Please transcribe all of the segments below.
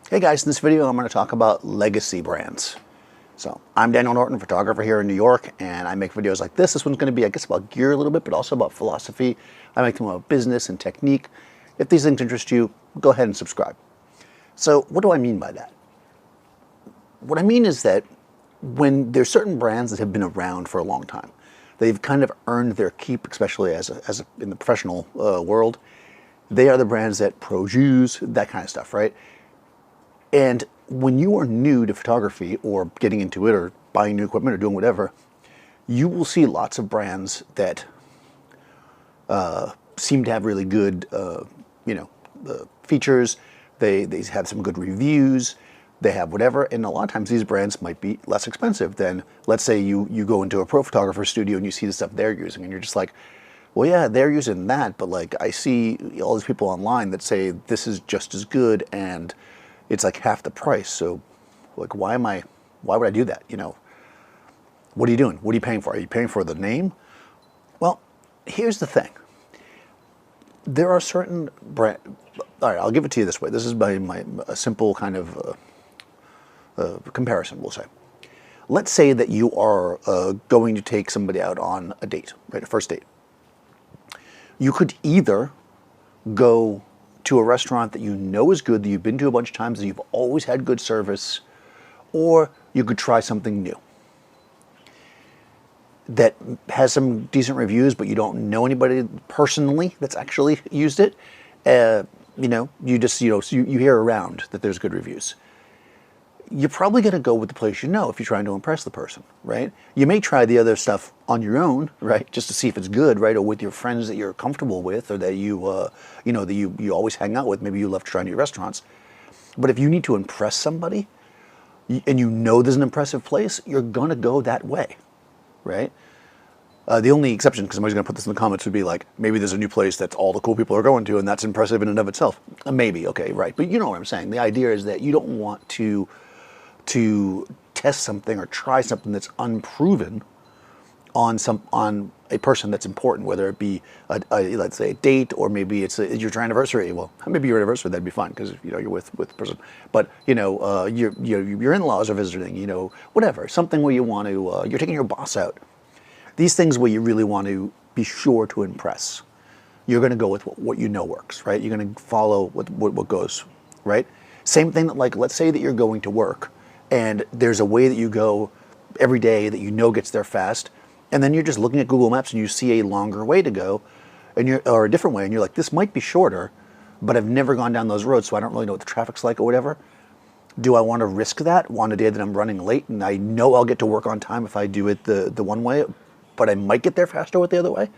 Hey guys, in this video I'm going to talk about legacy brands. So I'm Daniel Norton, photographer here in New York, and I make videos like this. This one's going to be, I guess, about gear a little bit, but also about philosophy. I make them about business and technique. If these things interest you, go ahead and subscribe. So what do I mean by that? What I mean is that when there's certain brands that have been around for a long time, they've kind of earned their keep, especially in the professional world. They are the brands that pros use, that kind of stuff, right? And when you are new to photography or getting into it or buying new equipment or doing whatever, you will see lots of brands that seem to have really good, features. They have some good reviews. They have whatever. And a lot of times these brands might be less expensive than, let's say you go into a pro photographer studio and you see the stuff they're using and you're just like, well, yeah, they're using that, but like I see all these people online that say this is just as good and it's like half the price. So like, why would I do that? What are you doing? What are you paying for? Are you paying for the name? Well, here's the thing. There are certain brand. All right, I'll give it to you this way. This is a simple kind of comparison, we'll say. Let's say that you are going to take somebody out on a date, right? A first date. You could either go to a restaurant that you know is good, that you've been to a bunch of times, that you've always had good service, or you could try something new that has some decent reviews, but you don't know anybody personally that's actually used it. You hear around that there's good reviews. You're probably going to go with the place you know if you're trying to impress the person, right? You may try the other stuff on your own, right, just to see if it's good, right, or with your friends that you're comfortable with, or that you always hang out with. Maybe you love to try new restaurants. But if you need to impress somebody, and you know there's an impressive place, you're going to go that way, right? The only exception, because somebody's going to put this in the comments, would be like, maybe there's a new place that all the cool people are going to, and that's impressive in and of itself. Maybe, okay, right. But you know what I'm saying. The idea is that you don't want to test something or try something that's unproven on a person that's important, whether it be let's say a date, or maybe it's your anniversary. Well, maybe your anniversary, that'd be fine because you're with the person. But your in-laws are visiting. Whatever, something where you want to you're taking your boss out. These things where you really want to be sure to impress. You're going to go with what you know works, right? You're going to follow what goes, right? Same thing that, like, let's say that you're going to work and there's a way that you go every day that you know gets there fast, and then you're just looking at Google Maps and you see a longer way to go, or a different way, and you're like, this might be shorter, but I've never gone down those roads, so I don't really know what the traffic's like or whatever. Do I want to risk that on a day that I'm running late and I know I'll get to work on time if I do it the one way, but I might get there faster with the other way?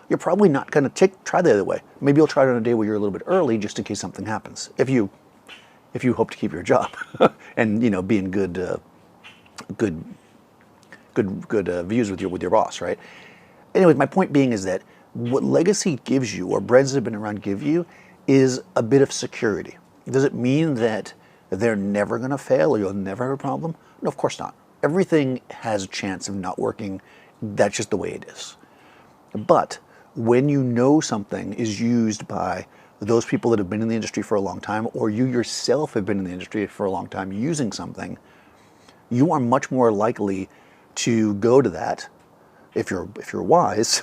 You're probably not going to try the other way. Maybe you'll try it on a day where you're a little bit early, just in case something happens. If you hope to keep your job and be in good views with your boss, right? Anyways, my point being is that what legacy gives you, or brands that have been around give you, is a bit of security. Does it mean that they're never going to fail or you'll never have a problem? No, of course not. Everything has a chance of not working. That's just the way it is. But when you know something is used by those people that have been in the industry for a long time, or you yourself have been in the industry for a long time using something, you are much more likely to go to that, if you're wise,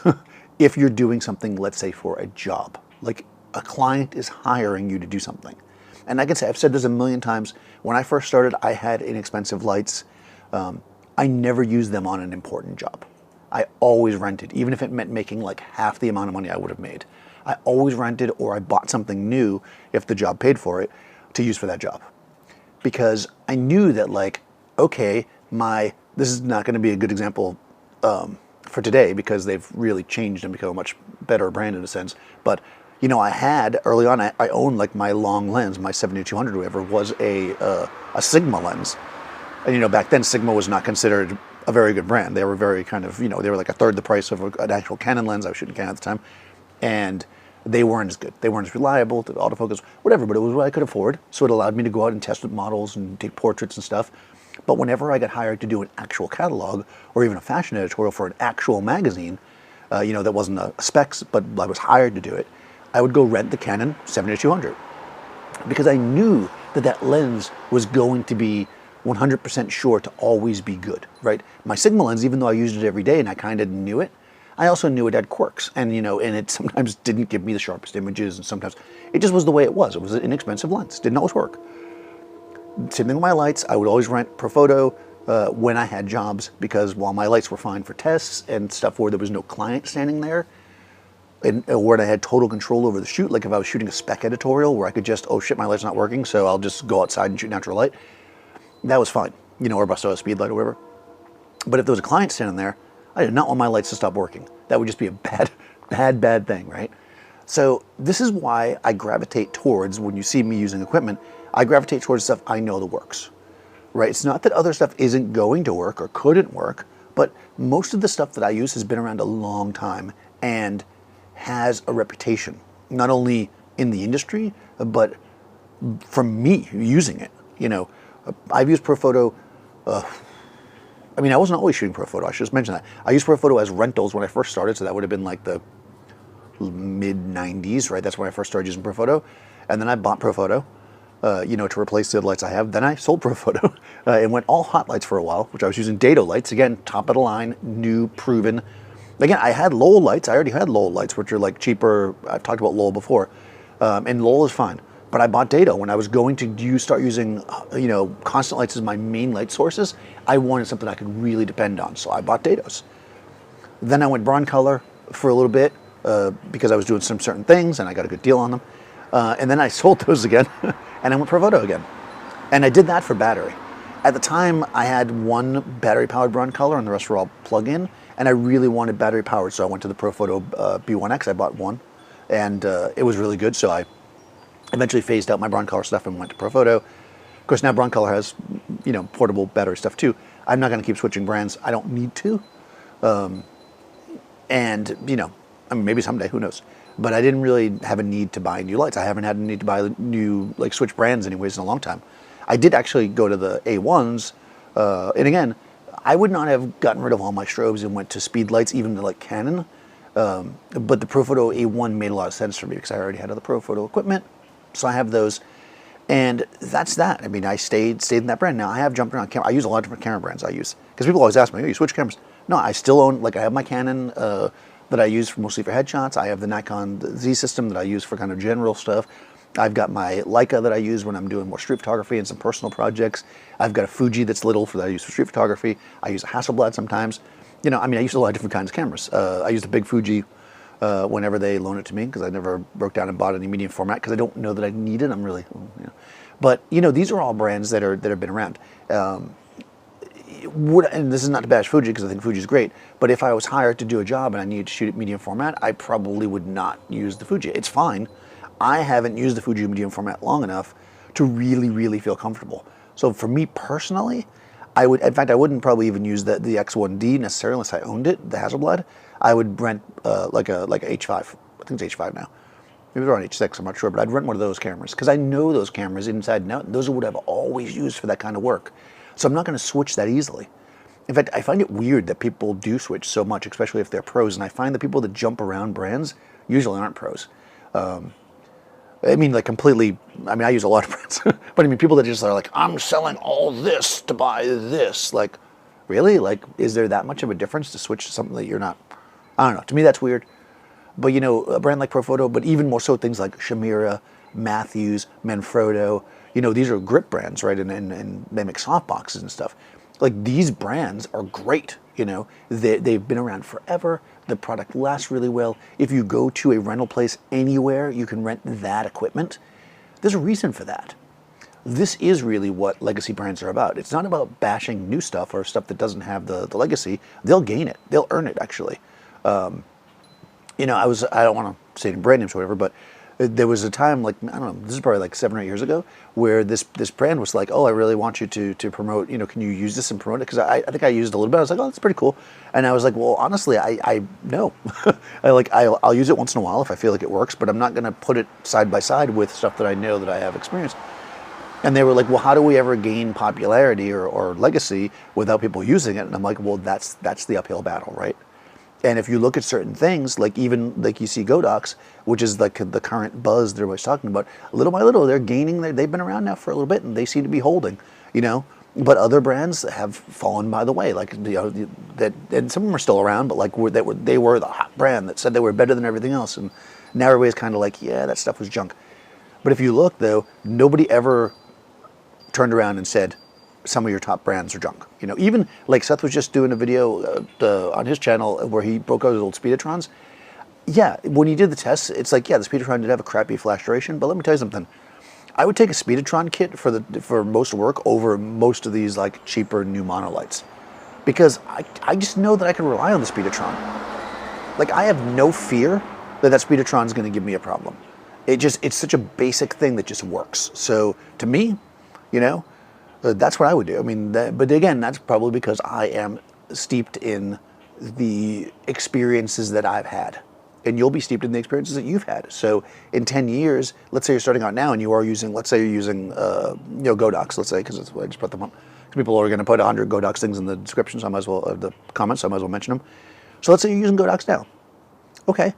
if you're doing something, let's say, for a job. Like, a client is hiring you to do something. And I can say, I've said this a million times, when I first started, I had inexpensive lights. I never used them on an important job. I always rented, even if it meant making like half the amount of money I would have made. I always rented, or I bought something new if the job paid for it, to use for that job. Because I knew that, like, okay, this is not going to be a good example for today, because they've really changed and become a much better brand in a sense. But I had early on, I owned like my long lens, my 7200 or whatever, was a Sigma lens. And back then Sigma was not considered a very good brand. They were very kind of, they were like a third the price of an actual Canon lens. I was shooting Canon at the time, and they weren't as good. They weren't as reliable, the autofocus, whatever, but it was what I could afford. So it allowed me to go out and test with models and take portraits and stuff. But whenever I got hired to do an actual catalog or even a fashion editorial for an actual magazine, that wasn't a specs, but I was hired to do it, I would go rent the Canon 7200. because I knew that that lens was going to be 100% sure to always be good, right? My Sigma lens, even though I used it every day and I kind of knew it, I also knew it had quirks, and and it sometimes didn't give me the sharpest images, and sometimes it just was the way it was. It was an inexpensive lens, didn't always work. Same thing with my lights. I would always rent Profoto when I had jobs, because while my lights were fine for tests and stuff where there was no client standing there, and where I had total control over the shoot, like if I was shooting a spec editorial where I could just, oh shit, my light's not working, so I'll just go outside and shoot natural light, that was fine, or bust out a speed light or whatever. But if there was a client standing there, I did not want my lights to stop working. That would just be a bad thing, right? So this is why I gravitate towards, when you see me using equipment, I gravitate towards stuff I know that works, right? It's not that other stuff isn't going to work or couldn't work, but most of the stuff that I use has been around a long time and has a reputation, not only in the industry, but from me using it. I've used Profoto. I wasn't always shooting Profoto. I should just mention that. I used Profoto as rentals when I first started, so that would have been like the mid-90s, right? That's when I first started using Profoto. And then I bought Profoto, to replace the other lights I have. Then I sold Profoto and went all hot lights for a while, which I was using Dado lights. Again, top of the line, new, proven. Again, I had Lowell lights. I already had Lowell lights, which are like cheaper. I've talked about Lowell before. And Lowell is fine. But I bought Dado when I was going to start using, constant lights as my main light sources. I wanted something I could really depend on, so I bought Dados. Then I went Broncolor for a little bit because I was doing some certain things and I got a good deal on them. And then I sold those again, and I went Profoto again. And I did that for battery. At the time, I had one battery-powered Broncolor, and the rest were all plug-in. And I really wanted battery-powered, so I went to the Profoto B1X. I bought one, and it was really good. So I eventually phased out my Broncolor stuff and went to Profoto. Of course, now Broncolor has, portable battery stuff too. I'm not going to keep switching brands. I don't need to. Maybe someday, who knows? But I didn't really have a need to buy new lights. I haven't had a need to buy new, switch brands anyways in a long time. I did actually go to the A1s, and again, I would not have gotten rid of all my strobes and went to speed lights, even to Canon. But the Profoto A1 made a lot of sense for me because I already had other Profoto equipment. So I have those, and that's that. I stayed in that brand. Now I have jumped around camera. I use a lot of different camera brands I use, because people always ask me, oh, you switch cameras? No, I still own, I have my Canon that I use mostly for headshots. I have the Nikon Z system that I use for kind of general stuff. I've got my Leica that I use when I'm doing more street photography and some personal projects. I've got a Fuji that's little that I use for street photography. I use a Hasselblad sometimes. I use a lot of different kinds of cameras. I use the big Fuji whenever they loan it to me, because I never broke down and bought any medium format because I don't know that I need it. I'm really, But these are all brands that have been around. And this is not to bash Fuji, because I think Fuji's great, but if I was hired to do a job and I needed to shoot at medium format, I probably would not use the Fuji. It's fine. I haven't used the Fuji medium format long enough to really, really feel comfortable. So for me personally, I wouldn't probably even use the X1D necessarily unless I owned it, the Hasselblad. I would rent like a H5. I think it's H5 now. Maybe they're on H6, I'm not sure, but I'd rent one of those cameras because I know those cameras inside and out. Those are what I've always used for that kind of work. So I'm not going to switch that easily. In fact, I find it weird that people do switch so much, especially if they're pros. And I find the people that jump around brands usually aren't pros. Completely, I use a lot of brands, but people that just are like, I'm selling all this to buy this. Really? Is there that much of a difference to switch to something that you're not? I don't know. To me, that's weird. But, a brand like Profoto, but even more so things like Shamira, Matthews, Manfrotto, these are grip brands, right? And they make softboxes and stuff. These brands are great, They've been around forever. The product lasts really well. If you go to a rental place anywhere, you can rent that equipment. There's a reason for that. This is really what legacy brands are about. It's not about bashing new stuff or stuff that doesn't have the legacy. They'll gain it. They'll earn it, actually. I don't want to say brand names or whatever, but there was a time, this is probably 7 or 8 years ago, where this brand was like, oh, I really want you to promote, can you use this and promote it? Because I think I used it a little bit. I was like, oh, that's pretty cool. And I was like, well, honestly, I no. I'll use it once in a while if I feel like it works, but I'm not going to put it side by side with stuff that I know that I have experience. And they were like, well, how do we ever gain popularity or legacy without people using it? And I'm like, well, that's the uphill battle, right? And if you look at certain things, like even like you see Godox, which is like the current buzz that everybody's talking about, little by little they're gaining. They've been around now for a little bit, and they seem to be holding. You know, but other brands have fallen by the way. Like that, and some of them are still around, but like they were the hot brand that said they were better than everything else, and now everybody's kind of like, yeah, that stuff was junk. But if you look though, nobody ever turned around and said some of your top brands are junk. You know, even like Seth was just doing a video on his channel where he broke out his old Speedotrons. Yeah, when he did the tests, it's like, yeah, the Speedotron did have a crappy flash duration, but let me tell you something. I would take a Speedotron kit for most work over most of these like cheaper new monolights, because I just know that I can rely on the Speedotron. Like I have no fear that Speedotron is going to give me a problem. It's such a basic thing that just works. So to me, you know, that's what I would do. I mean, but again, that's probably because I am steeped in the experiences that I've had. And you'll be steeped in the experiences that you've had. So in 10 years, let's say you're starting out now and you are using, let's say you're using, Godox, let's say, because that's what I just put them up. People are going to put 100 Godox things in the description, so I might as well, the comments, so I might as well mention them. So let's say you're using Godox now. Okay.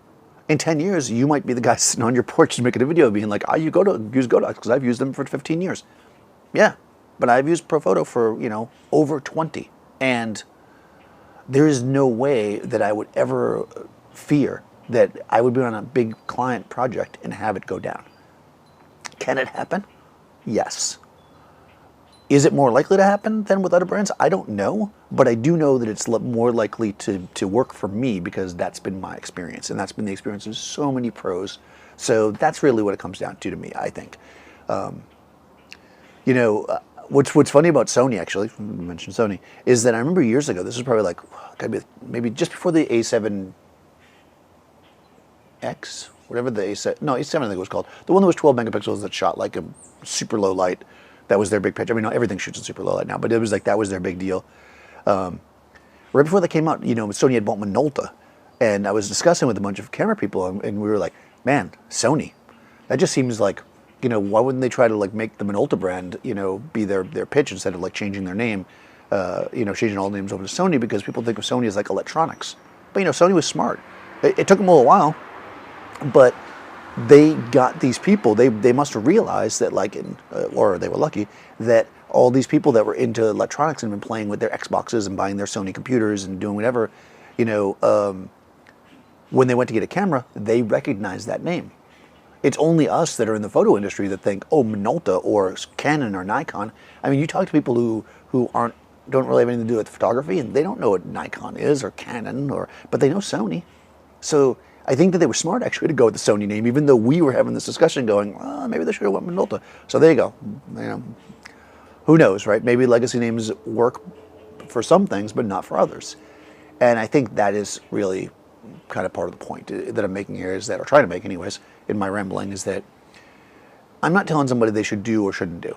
In 10 years, you might be the guy sitting on your porch and making a video being like, I use Godox because I've used them for 15 years. Yeah. But I've used Profoto for, over 20. And there is no way that I would ever fear that I would be on a big client project and have it go down. Can it happen? Yes. Is it more likely to happen than with other brands? I don't know, but I do know that it's more likely to work for me because that's been my experience, and that's been the experience of so many pros. So that's really what it comes down to me, I think. What's funny about Sony, actually, you mentioned Sony, is that I remember years ago, this was probably like, maybe just before the A7X, whatever the A7, no, A7 I think it was called, the one that was 12 megapixels that shot like a super low light. That was their big pitch. I mean, everything shoots in super low light now, but it was like, that was their big deal. Right before they came out, Sony had bought Minolta, and I was discussing with a bunch of camera people, and we were like, man, Sony, that just seems like, why wouldn't they try to like make the Minolta brand, be their pitch instead of like changing their name, changing all names over to Sony, because people think of Sony as like electronics. But Sony was smart. It took them a little while, but they got these people. They must have realized that or they were lucky that all these people that were into electronics and been playing with their Xboxes and buying their Sony computers and doing whatever, when they went to get a camera, they recognized that name. It's only us that are in the photo industry that think, oh, Minolta or Canon or Nikon. I mean, you talk to people who don't really have anything to do with photography, and they don't know what Nikon is or Canon, but they know Sony. So I think that they were smart actually to go with the Sony name, even though we were having this discussion going, maybe they should have went Minolta. So there you go. Who knows, right? Maybe legacy names work for some things, but not for others. And I think that is really kind of part of the point that I'm making here, or trying to make anyways, in my rambling, is that I'm not telling somebody they should do or shouldn't do.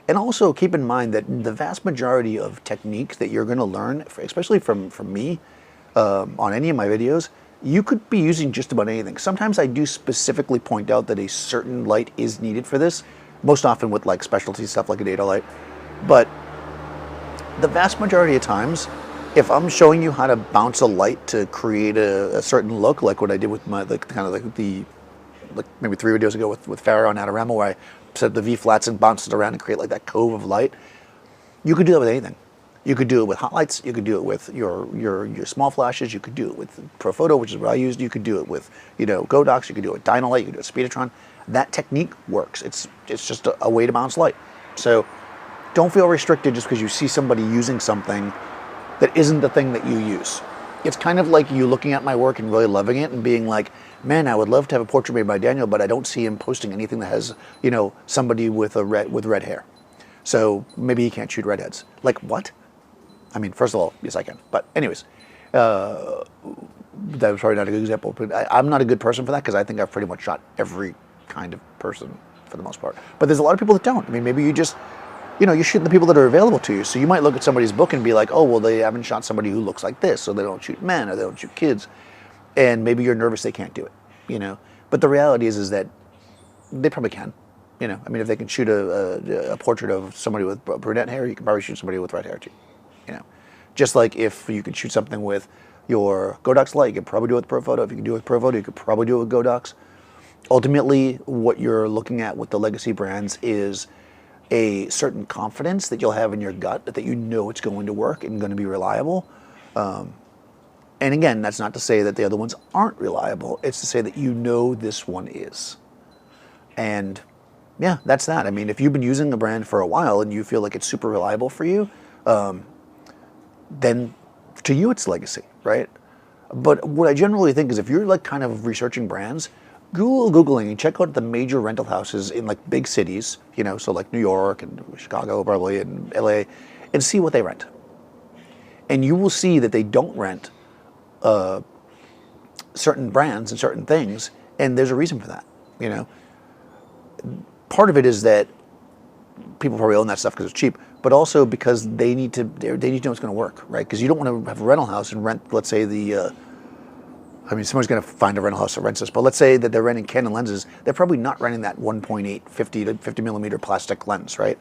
And also keep in mind that the vast majority of techniques that you're going to learn, especially from me, on any of my videos, you could be using just about anything. Sometimes I do specifically point out that a certain light is needed for this, most often with like specialty stuff like a data light. But the vast majority of times, if I'm showing you how to bounce a light to create a certain look, like what I did with my maybe 3 videos ago with Farrow and Adorama, where I set up the V-flats and bounced it around and create like that cove of light, you could do that with anything. You could do it with hot lights. You could do it with your small flashes. You could do it with Profoto, which is what I used. You could do it with Godox. You could do it with Dynalight. You could do it with Speedotron. That technique works. It's just a way to bounce light. So don't feel restricted just because you see somebody using something that isn't the thing that you use. It's kind of like you looking at my work and really loving it and being like, man, I would love to have a portrait made by Daniel, but I don't see him posting anything that has somebody with red hair. So maybe he can't shoot redheads. Like what? I mean, first of all, yes, I can. But anyways, that was probably not a good example. But I'm not a good person for that because I think I've pretty much shot every kind of person for the most part. But there's a lot of people that don't. I mean, maybe you just, you're shooting the people that are available to you. So you might look at somebody's book and be like, oh, well, they haven't shot somebody who looks like this, so they don't shoot men or they don't shoot kids. And maybe you're nervous they can't do it, But the reality is that they probably can. I mean, if they can shoot a portrait of somebody with brunette hair, you can probably shoot somebody with red hair too. Just like if you could shoot something with your Godox Light, you could probably do it with Profoto. If you can do it with Profoto, you could probably do it with Godox. Ultimately, what you're looking at with the legacy brands is a certain confidence that you'll have in your gut that you know it's going to work and going to be reliable. And again, that's not to say that the other ones aren't reliable. It's to say that you know this one is. And yeah, that's that. I mean, if you've been using the brand for a while and you feel like it's super reliable for you, then to you it's legacy, right? But what I generally think is if you're like kind of researching brands, Googling and check out the major rental houses in like big cities, you know, so like New York and Chicago probably and LA, and see what they rent. And you will see that they don't rent certain brands and certain things, and there's a reason for that, you know. Part of it is that people probably own that stuff because it's cheap, but also because they need to know it's going to work, right? Because you don't want to have a rental house and rent, let's say somebody's going to find a rental house that rents this, but let's say that they're renting Canon lenses. They're probably not renting that 1.8 50 to 50 millimeter plastic lens, right?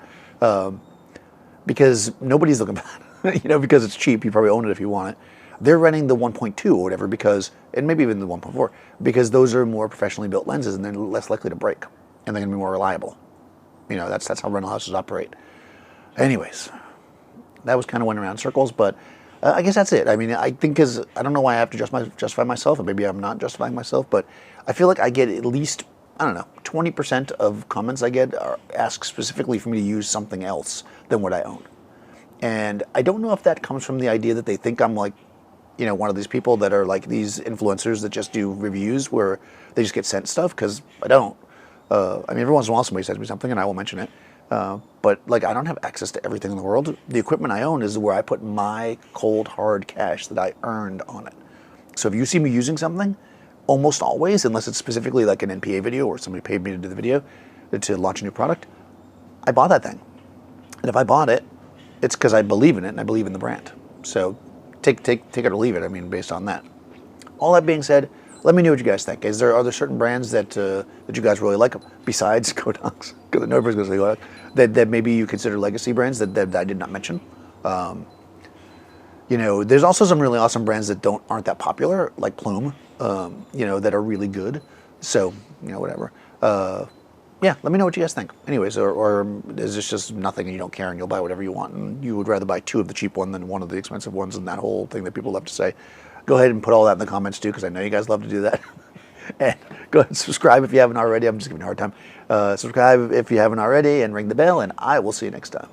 Because nobody's looking for that, you know, because it's cheap. You probably own it if you want it. They're renting the 1.2 or whatever because, and maybe even the 1.4, because those are more professionally built lenses and they're less likely to break, and they're going to be more reliable. You know, that's how rental houses operate. Anyways, that was kind of went around circles, but I guess that's it. I mean, I think I don't know why I have to justify myself, and maybe I'm not justifying myself, but I feel like I get at least, I don't know, 20% of comments I get are ask specifically for me to use something else than what I own. And I don't know if that comes from the idea that they think I'm like, you know, one of these people that are like these influencers that just do reviews where they just get sent stuff, because I don't. I mean, every once in a while somebody sends me something and I will mention it. But like, I don't have access to everything in the world. The equipment I own is where I put my cold hard cash that I earned on it. So if you see me using something, almost always, unless it's specifically like an NPA video or somebody paid me to do the video to launch a new product, I bought that thing. And if I bought it, it's because I believe in it and I believe in the brand. So take it or leave it. I mean, based on that. All that being said, let me know what you guys think. Are there certain brands that you guys really like besides Godox? Because nobody's going to say Godox. That maybe you consider legacy brands that I did not mention. You know, there's also some really awesome brands that aren't that popular, like Plume. You know, that are really good. So, you know, whatever. Yeah, let me know what you guys think. Anyways, or is this just nothing and you don't care and you'll buy whatever you want and you would rather buy two of the cheap one than one of the expensive ones, and that whole thing that people love to say. Go ahead and put all that in the comments too, because I know you guys love to do that. And go ahead and subscribe if you haven't already. I'm just giving you a hard time. Subscribe if you haven't already and ring the bell, and I will see you next time.